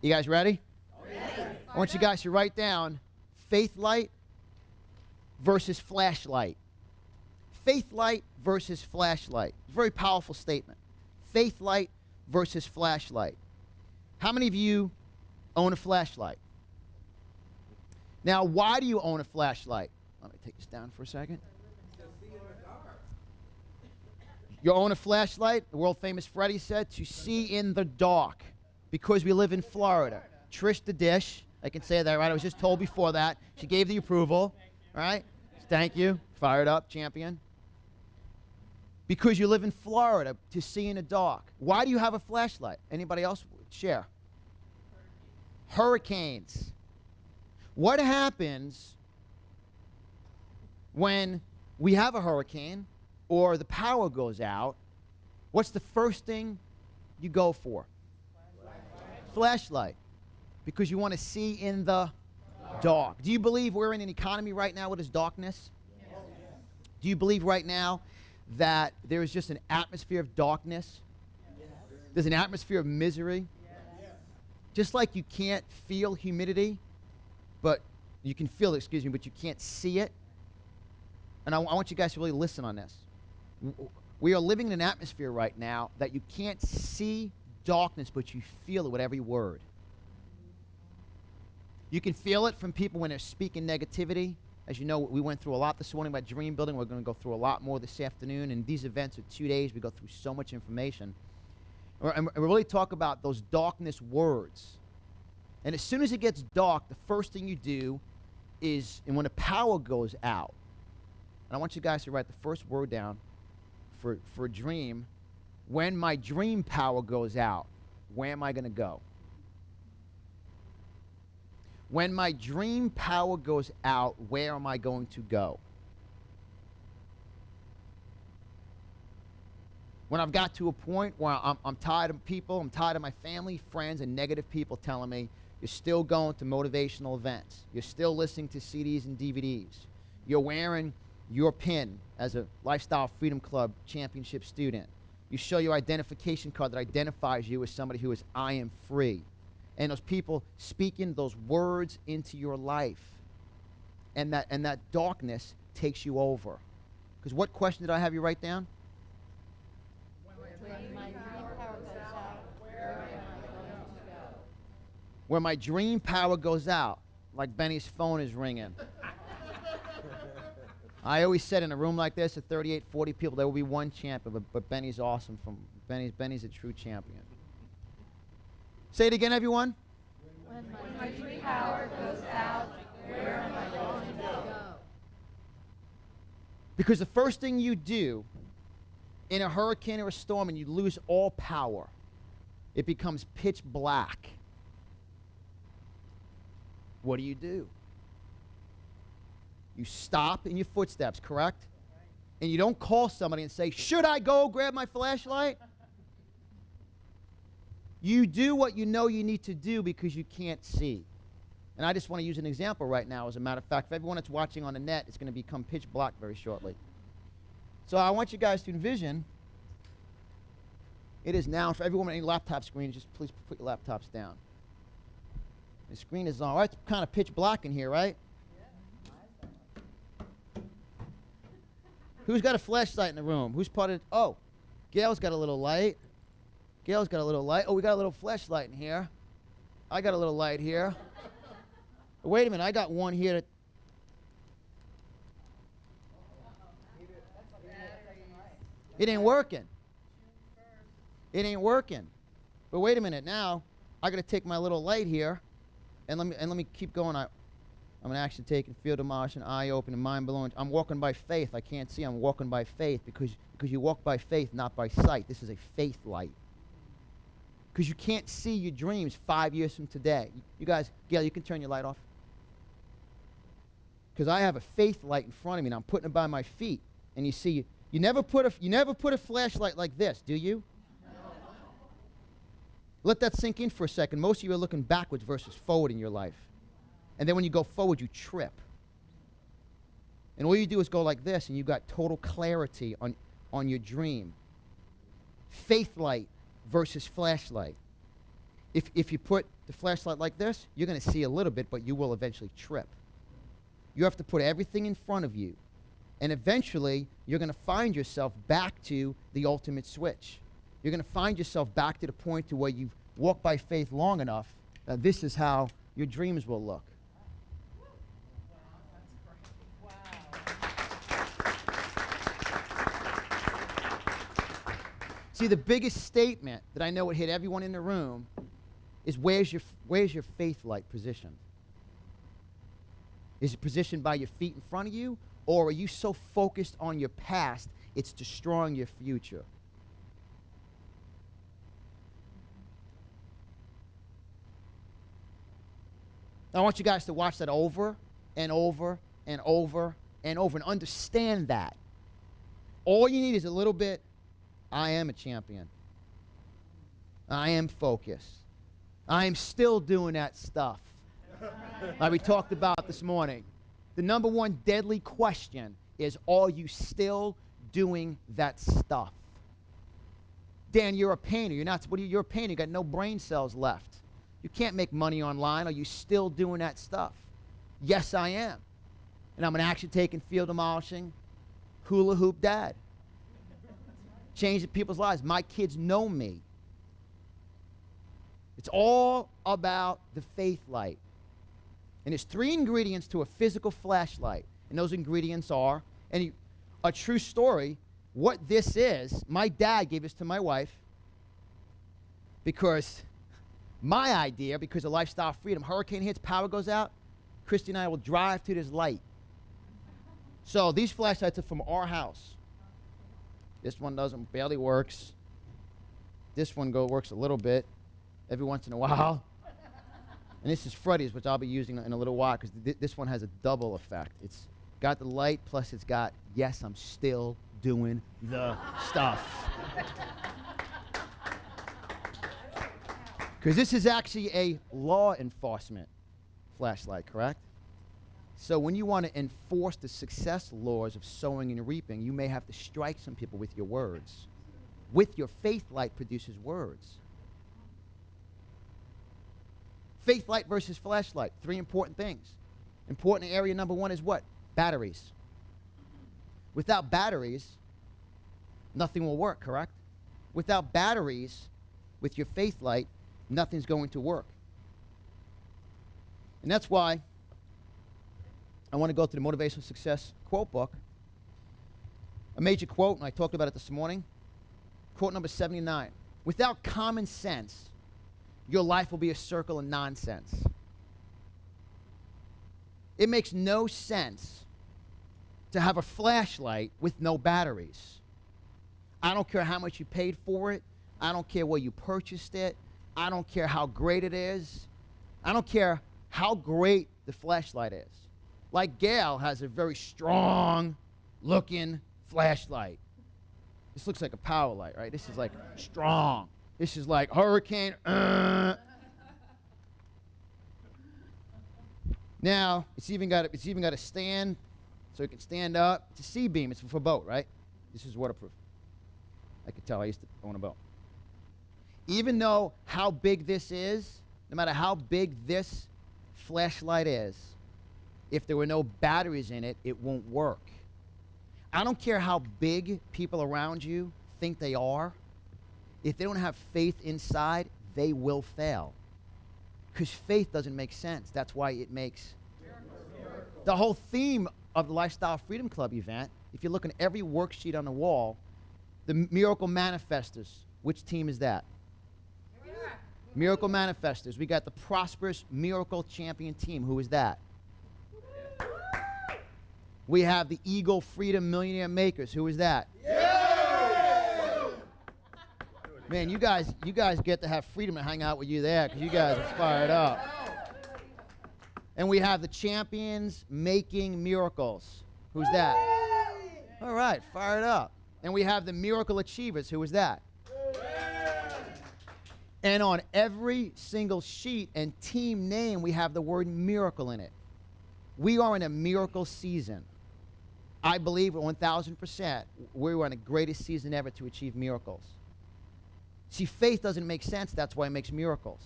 You guys ready? I want you guys to write down faith light versus flashlight. Faith light versus flashlight. It's a very powerful statement. Faith light versus flashlight. How many of you own a flashlight? Now, why do you own a flashlight? Let me take this down for a second. You own a flashlight, the world famous Freddie said, to see in the dark, because we live in Florida. Trish the Dish, I can say that, right? I was just told before that. She gave the approval, all right? Thank you. Fired up, champion. Because you live in Florida, to see in the dark. Why do you have a flashlight? Anybody else share? Hurricanes. What happens when we have a hurricane or the power goes out? What's the first thing you go for? Flashlight. Because you want to see in the dark. Do you believe we're in an economy right now with this darkness? Yes. Do you believe right now that there is just an atmosphere of darkness? Yes. There's an atmosphere of misery? Yes. Just like you can't feel humidity, but you can feel it, excuse me, but you can't see it. And I want you guys to really listen on this. We are living in an atmosphere right now that you can't see darkness, but you feel it with every word. You can feel it from people when they're speaking negativity. As you know, we went through a lot this morning about dream building. We're going to go through a lot more this afternoon. And these events are 2 days. We go through so much information. And we really talk about those darkness words. And as soon as it gets dark, the first thing you do is, and when the power goes out, and I want you guys to write the first word down for a dream. When my dream power goes out, where am I going to go? When my dream power goes out, where am I going to go? When I've got to a point where I'm tired of people, I'm tired of my family, friends, and negative people telling me, you're still going to motivational events. You're still listening to CDs and DVDs. You're wearing your pin as a Lifestyle Freedom Club championship student. You show your identification card that identifies you as somebody who is I am free. And those people speaking those words into your life. And that darkness takes you over. Because what question did I have you write down? Where my dream power goes out, like Benny's phone is ringing. I always said in a room like this, at 38, 40 people, there will be one champion, but Benny's awesome. Benny's a true champion. Say it again, everyone. When my dream power goes out, where am I going to go? Because the first thing you do in a hurricane or a storm and you lose all power, it becomes pitch black. What do? You stop in your footsteps, correct? And you don't call somebody and say, should I go grab my flashlight? You do what you know you need to do because you can't see. And I just want to use an example right now. As a matter of fact, for everyone that's watching on the net, it's going to become pitch black very shortly. So I want you guys to envision, it is now, for everyone with any laptop screen, just please put your laptops down. The screen is on. Right, it's kind of pitch black in here, right? Who's got a flashlight in the room? Who's part of, oh, Gail's got a little light. Gail's got a little light. Oh, we got a little flashlight in here. I got a little light here. Wait a minute, I got one here. It ain't working. It ain't working. But wait a minute, now I got to take my little light here, and let me keep going. I'm an action taking, field demolishing, eye opening, mind blowing. I'm walking by faith. I can't see. I'm walking by faith because you walk by faith, not by sight. This is a faith light. Because you can't see your dreams 5 years from today. You guys, Gail, you can turn your light off. Because I have a faith light in front of me, and I'm putting it by my feet. And you see, you never put a flashlight like this, do you? Let that sink in for a second. Most of you are looking backwards versus forward in your life. And then when you go forward, you trip. And all you do is go like this, and you've got total clarity on your dream. Faith light versus flashlight. If you put the flashlight like this, you're going to see a little bit, but you will eventually trip. You have to put everything in front of you. And eventually, you're going to find yourself back to the ultimate switch. You're going to find yourself back to the point to where you've walked by faith long enough that this is how your dreams will look. See, the biggest statement that I know would hit everyone in the room is where's your faith light positioned? Is it positioned by your feet in front of you, or are you so focused on your past it's destroying your future? I want you guys to watch that over and over and over and over and understand that. All you need is a little bit, I am a champion. I am focused. I am still doing that stuff like we talked about this morning. The number one deadly question is, are you still doing that stuff? Dan, you're a painter. You're a painter. You got no brain cells left. You can't make money online. Are you still doing that stuff? Yes, I am. And I'm an action-taking, field-demolishing, hula hoop dad. Changing people's lives. My kids know me. It's all about the faith light. And there's 3 ingredients to a physical flashlight. And those ingredients are, and a true story, what this is, my dad gave this to my wife because my idea, because of lifestyle freedom, hurricane hits, power goes out, Christy and I will drive to this light. So these flashlights are from our house. This one barely works. This one works a little bit every once in a while. And this is Freddie's, which I'll be using in a little while, because this one has a double effect. It's got the light, plus it's got, yes, I'm still doing the stuff. Because this is actually a law enforcement flashlight, correct? So when you want to enforce the success laws of sowing and reaping, you may have to strike some people with your words. With your faith light produces words. Faith light versus flashlight, 3 important things. Important area number 1 is what? Batteries. Without batteries, nothing will work, correct? Without batteries, with your faith light, nothing's going to work. And that's why I want to go to the Motivational Success quote book. A major quote, and I talked about it this morning. Quote number 79. Without common sense, your life will be a circle of nonsense. It makes no sense to have a flashlight with no batteries. I don't care how much you paid for it. I don't care where you purchased it. I don't care how great it is. I don't care how great the flashlight is. Like Gail has a very strong looking flashlight. This looks like a power light, right? This is like strong. This is like hurricane. Now, it's even got a stand so it can stand up. It's a C-beam. It's for a boat, right? This is waterproof. I could tell I used to own a boat. Even though how big this is, no matter how big this flashlight is, if there were no batteries in it, it won't work. I don't care how big people around you think they are. If they don't have faith inside, they will fail. Because faith doesn't make sense. That's why it makes the whole theme of the Lifestyle Freedom Club event. If you look at every worksheet on the wall, the Miracle Manifestors, which team is that? Miracle Manifestors. We got the Prosperous Miracle Champion team. Who is that? We have the Eagle Freedom Millionaire Makers. Who is that? Man, you guys get to have freedom to hang out with you there because you guys are fired up. And we have the Champions Making Miracles. Who's that? All right, fired up. And we have the Miracle Achievers. Who is that? And on every single sheet and team name, we have the word miracle in it. We are in a miracle season. I believe 1,000% we're in the greatest season ever to achieve miracles. See, faith doesn't make sense. That's why it makes miracles.